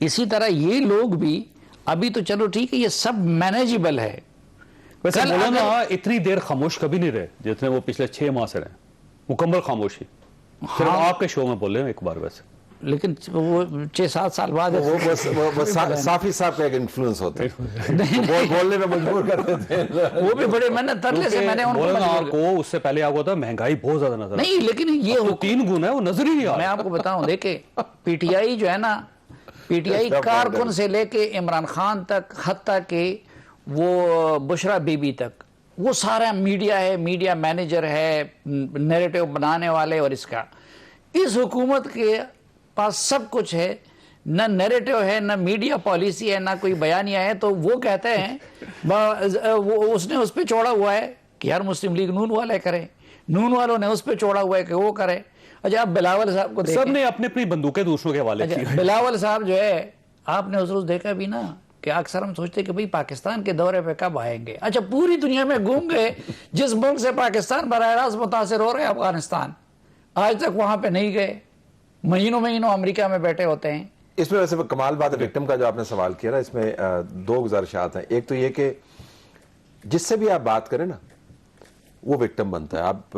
اسی طرح یہ لوگ بھی ابھی تو چلو ٹھیک ہے یہ سب مینیجبل ہے. ویسے مولانا اتنی دیر خاموش کبھی نہیں رہے جتنے وہ پچھلے 6 ماہ سے رہے, مکمل خاموشی. صرف آپ کے شو میں بولے ہیں ایک بار ویسے, لیکن وہ 6-7 سال بعد وہ صافی صاحب کا ایک انفلوئنس ہوتا ہے, بولنے میں مجبور کرتے تھے. وہ بھی بڑے محنت ترلے سے میں نے ان کو اس سے پہلے آپ کو تھا مہنگائی بہت زیادہ نظر نہیں, لیکن یہ 3 گنا ہے وہ نظر ہی نہیں آ. میں آپ کو بتاؤں دیکھیں پی ٹی آئی جو ہے نا, پی ٹی آئی کارکن سے لے کے عمران خان تک, حتیٰ کہ وہ بشرا بی بی تک, وہ سارا میڈیا ہے, میڈیا مینیجر ہے, نیریٹو بنانے والے. اور اس حکومت کے پاس سب کچھ ہے, نہ نیریٹو ہے, نہ میڈیا پالیسی ہے, نہ کوئی بیانیہ ہے. تو وہ کہتے ہیں اس نے اس پہ چھوڑا ہوا ہے کہ یار مسلم لیگ نون والے کریں, نون والوں نے اس پہ چھوڑا ہوا ہے کہ وہ کریں. اچھا آپ بلاول صاحب کو دیکھیں, سب نے اپنی اپنی بندوقیں دوسروں کے حوالے کی. بلاول صاحب جو ہے آپ نے اس روز دیکھا بھی نا کہ اکثر ہم سوچتے کہ بھئی پاکستان کے دورے پہ کب آئیں گے. اچھا پوری دنیا میں گھوم گئے, جس ملک سے پاکستان براہ راست متاثر ہو رہے ہیں افغانستان, آج تک وہاں پہ نہیں گئے, مہینوں امریکہ میں بیٹھے ہوتے ہیں. اس میں ویسے کمال بات ہے وکٹم کا جو آپ نے سوال کیا نا, اس میں 2 گزارشات ہیں. ایک تو یہ کہ جس سے بھی آپ بات کریں نا وہ وکٹم بنتا ہے. آپ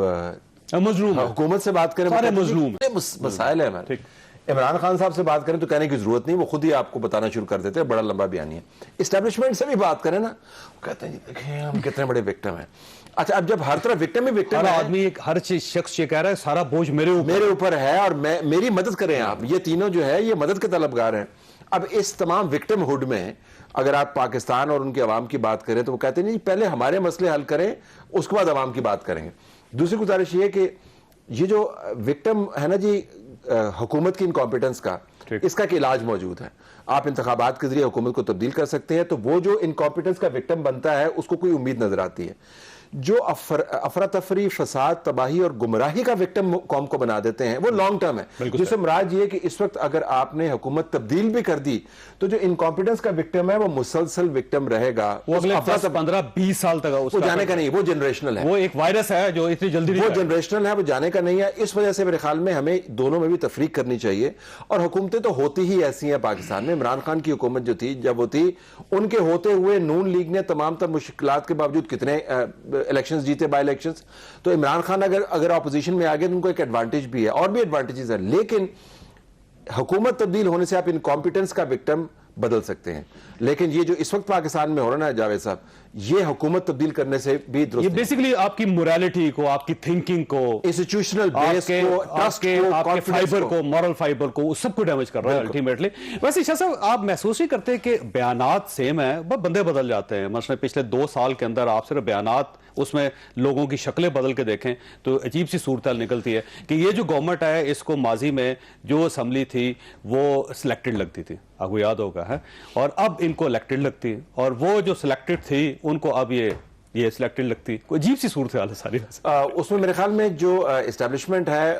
مظلوم حکومت سے بات کریں, سارے مظلوم مسائل ہیں ہمارے. عمران خان صاحب سے بات کریں تو کہنے کی ضرورت نہیں, وہ خود ہی آپ کو بتانا شروع کر دیتے ہیں, بڑا لمبا بیانی ہے. اسٹیبلشمنٹ سے بھی بات کریں نا, وہ کہتے ہیں دیکھیں ہم کتنے بڑے وکٹم ہیں. اچھا اب جب ہر طرف وکٹم ہی وکٹم ہے, آدمی ہر شخص یہ کہہ رہا ہے سارا بوجھ میرے اوپر ہے اور میری مدد کریں آپ, یہ تینوں جو ہے یہ مدد کے طلبگار ہیں. اب اس تمام وکٹم ہوڈ میں اگر آپ پاکستان اور ان کے عوام کی بات کریں تو وہ کہتے ہیں نہیں پہلے ہمارے مسئلے حل کریں اس کے بعد عوام کی بات کریں گے. دوسری گزارش یہ کہ یہ جو وکٹم ہے نا جی حکومت کی انکمپیٹنس کا, اس کا ایک علاج موجود ہے. آپ انتخابات کے ذریعے حکومت کو تبدیل کر سکتے ہیں, تو وہ جو انکمپیٹنس کا وکٹم بنتا ہے اس کو کوئی امید نظر آتی ہے. جو افراتفری, فساد, تباہی اور گمراہی کا وکٹم قوم کو بنا دیتے ہیں وہ لانگ ٹرم ہے. جس سے مراد یہ کہ اس وقت اگر آپ نے حکومت تبدیل بھی کر دی تو جو انکمپیٹنس کا وکٹم ہے وہ مسلسل وکٹم رہے گا, وہ اگلے 10-15-20 سال تک وہ جانے کا نہیں, وہ جنریشنل ہے, وہ ایک وائرس ہے جو اتنی جلدی نہیں, وہ جنریشنل ہے, وہ جانے کا نہیں ہے. اس وجہ سے میرے خیال میں ہمیں دونوں میں بھی تفریق کرنی چاہیے. اور حکومتیں تو ہوتی ہی ایسی ہیں پاکستان میں. عمران خان کی حکومت جو تھی جب وہ تھی, ان کے ہوتے ہوئے نون لیگ نے تمام تر مشکلات کے باوجود کتنے الیکشنز جیتے, بائی الیکشنز. تو عمران خان اگر اپوزیشن میں آگے تو ان کو ایک ایڈوانٹیج بھی ہے, اور بھی ایڈوانٹیجز ہیں. لیکن حکومت تبدیل ہونے سے آپ انکمپیٹنس کا وکٹم بدل سکتے ہیں. لیکن یہ جو اس وقت پاکستان میں ہو رہا ہے جاوید صاحب, یہ حکومت تبدیل کرنے سے بھی درست, یہ بیسیکلی آپ کی موریلٹی کو, آپ کی تھنکنگ کو, انسٹیٹیوشنل بیس کو, ٹرسٹ کو, آپ کے فائبر کو, مورل فائبر کو, سب کو ڈیمیج کر رہا ہے الٹیمیٹلی. ویسے شاہ صاحب آپ محسوس ہی کرتے ہیں کہ بیانات سیم ہیں, بس بندے بدل جاتے ہیں. مثلا پچھلے 2 سال کے اندر آپ صرف بیانات اس میں لوگوں کی شکلیں بدل کے دیکھیں تو عجیب سی صورتحال نکلتی ہے کہ یہ جو گورنمنٹ ہے اس کو ماضی میں جو اسمبلی تھی وہ سلیکٹڈ لگتی تھی, آپ کو یاد ہوگا ہے, اور اب ان کو الیکٹڈ لگتی ہے, اور وہ جو سلیکٹڈ تھی ان کو اب یہ سلیکٹڈ لگتی. کوئی عجیب سی صورتحال ہے ساری. اس میں میرے خیال میں جو اسٹیبلشمنٹ ہے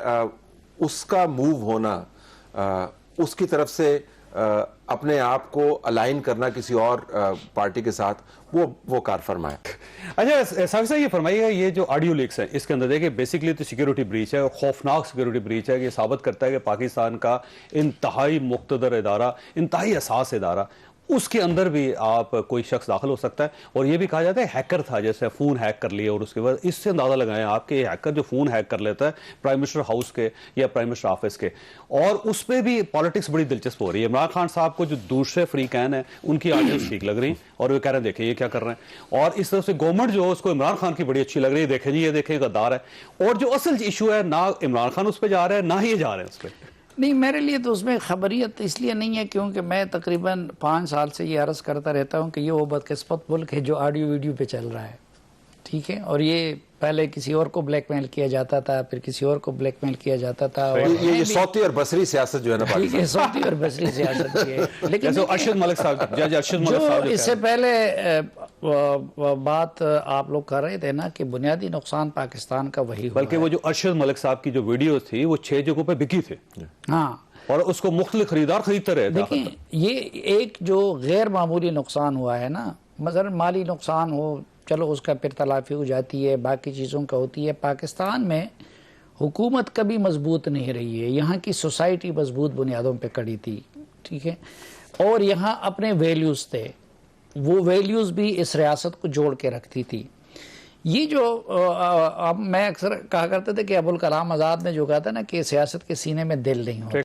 اس کا موو ہونا, اس کی طرف سے اپنے آپ کو الائن کرنا کسی اور پارٹی کے ساتھ, وہ کار فرما ہے. اچھا صاحب صاحب یہ فرمائیے گا, یہ جو آڈیو لیکس ہیں اس کے اندر دیکھیں بیسیکلی تو سیکیورٹی بریچ ہے, خوفناک سیکیورٹی بریچ ہے. یہ ثابت کرتا ہے کہ پاکستان کا انتہائی مقتدر ادارہ, انتہائی حساس ادارہ, اس کے اندر بھی آپ کوئی شخص داخل ہو سکتا ہے. اور یہ بھی کہا جاتا ہے ہیکر تھا, جیسے فون ہیک کر لیا, اور اس کے بعد اس سے اندازہ لگائیں آپ کہ ہیکر جو فون ہیک کر لیتا ہے پرائم منسٹر ہاؤس کے یا پرائم منسٹر آفس کے, اور اس پہ بھی پالیٹکس بڑی دلچسپ ہو رہی ہے. عمران خان صاحب کو جو دوسرے فریقین ہیں ان کی آڈیوز ٹھیک لگ رہی, اور وہ کہہ رہے ہیں دیکھیں یہ کیا کر رہے ہیں, اور اس طرف سے گورنمنٹ جو اس کو عمران خان کی بڑی اچھی لگ رہی ہے, دیکھیں جی یہ دیکھیں غدار ہے. اور جو اصل ایشو ہے نہ عمران خان اس پہ جا رہا ہے نہ ہی یہ جا رہے ہیں اس پہ. نہیں, میرے لیے تو اس میں خبریت اس لیے نہیں ہے کیونکہ میں تقریباً 5 سال سے یہ عرض کرتا رہتا ہوں کہ یہ وہ بدقسمت ملک ہے جو آڈیو ویڈیو پہ چل رہا ہے, ٹھیک ہے. اور یہ پہلے کسی اور کو بلیک میل کیا جاتا تھا, پھر کسی اور کو بلیک میل کیا جاتا تھا. یہ صوتی اور بصری سیاست جو ہے نا پاکستان, صوتی اور بصری سیاست ہے. لیکن ارشد ملک صاحب, جج ارشد ملک صاحب اس سے پہلے بات آپ لوگ کر رہے تھے نا کہ بنیادی نقصان پاکستان کا وہی ہوا, بلکہ وہ جو ارشد ملک صاحب کی جو ویڈیو تھی وہ 6 جگہوں پہ بکی تھے, ہاں, اور اس کو مختلف خریدار خریدتے رہے. دیکھیں یہ ایک جو غیر معمولی نقصان ہوا ہے نا, مثلا مالی نقصان ہو چلو اس کا پھر تلافی ہو جاتی ہے, باقی چیزوں کا ہوتی ہے. پاکستان میں حکومت کبھی مضبوط نہیں رہی ہے, یہاں کی سوسائٹی مضبوط بنیادوں پہ کڑی تھی, ٹھیک ہے. اور یہاں اپنے ویلیوز تھے، وہ ویلیوز بھی اس ریاست کو جوڑ کے رکھتی تھی. یہ جو میں اکثر کہا کرتے تھے کہ ابوالکلام آزاد نے جو کہا تھا نا کہ سیاست کے سینے میں دل نہیں ہوتا.